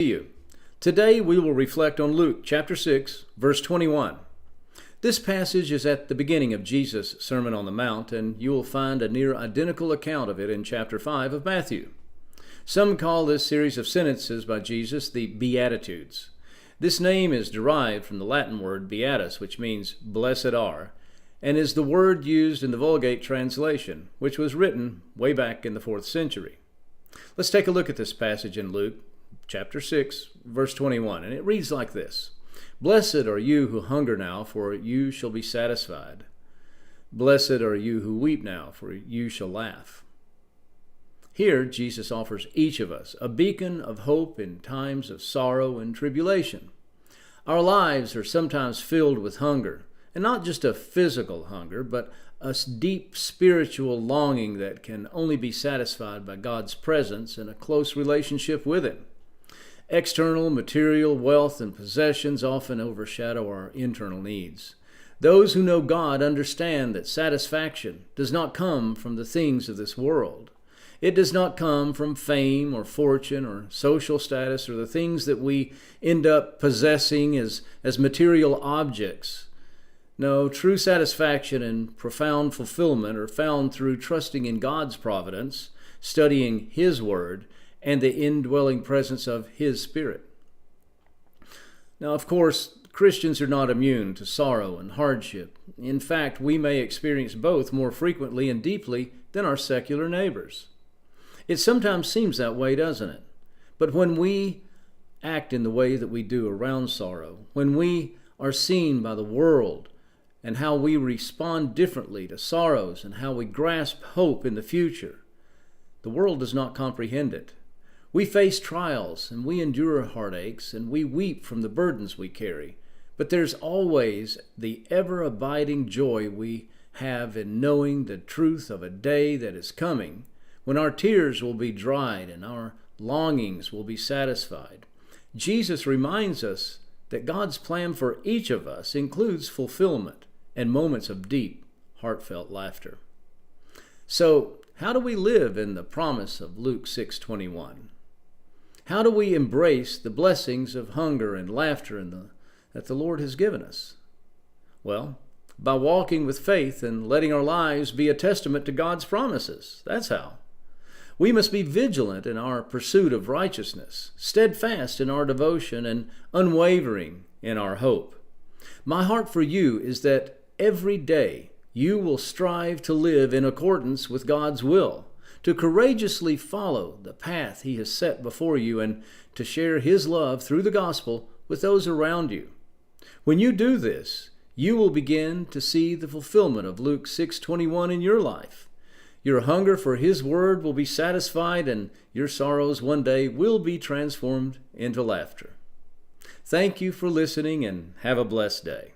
you. Today we will reflect on Luke chapter 6, verse 21. This passage is at the beginning of Jesus' Sermon on the Mount, and you will find a near identical account of it in chapter 5 of Matthew. Some call this series of sentences by Jesus the Beatitudes. This name is derived from the Latin word beatus, which means blessed are, and is the word used in the Vulgate translation, which was written way back in the 4th century. Let's take a look at this passage in Luke chapter 6, verse 21, and it reads like this. Blessed are you who hunger now, for you shall be satisfied. Blessed are you who weep now, for you shall laugh. Here, Jesus offers each of us a beacon of hope in times of sorrow and tribulation. Our lives are sometimes filled with hunger, and not just a physical hunger, but a deep spiritual longing that can only be satisfied by God's presence and a close relationship with Him. External material wealth and possessions often overshadow our internal needs. Those who know God understand that satisfaction does not come from the things of this world. It does not come from fame or fortune or social status or the things that we end up possessing as material objects. No, true satisfaction and profound fulfillment are found through trusting in God's providence, studying His Word, and the indwelling presence of His Spirit. Now, of course, Christians are not immune to sorrow and hardship. In fact, we may experience both more frequently and deeply than our secular neighbors. It sometimes seems that way, doesn't it? But when we act in the way that we do around sorrow, when we are seen by the world and how we respond differently to sorrows and how we grasp hope in the future, the world does not comprehend it. We face trials and we endure heartaches and we weep from the burdens we carry. But there's always the ever-abiding joy we have in knowing the truth of a day that is coming when our tears will be dried and our longings will be satisfied. Jesus reminds us that God's plan for each of us includes fulfillment and moments of deep, heartfelt laughter. So, how do we live in the promise of Luke 6:21? How do we embrace the blessings of hunger and laughter that the Lord has given us? Well, by walking with faith and letting our lives be a testament to God's promises. That's how. We must be vigilant in our pursuit of righteousness, steadfast in our devotion, and unwavering in our hope. My heart for you is that every day you will strive to live in accordance with God's will, to courageously follow the path He has set before you, and to share His love through the gospel with those around you. When you do this, you will begin to see the fulfillment of Luke 6:21 in your life. Your hunger for His word will be satisfied, and your sorrows one day will be transformed into laughter. Thank you for listening, and have a blessed day.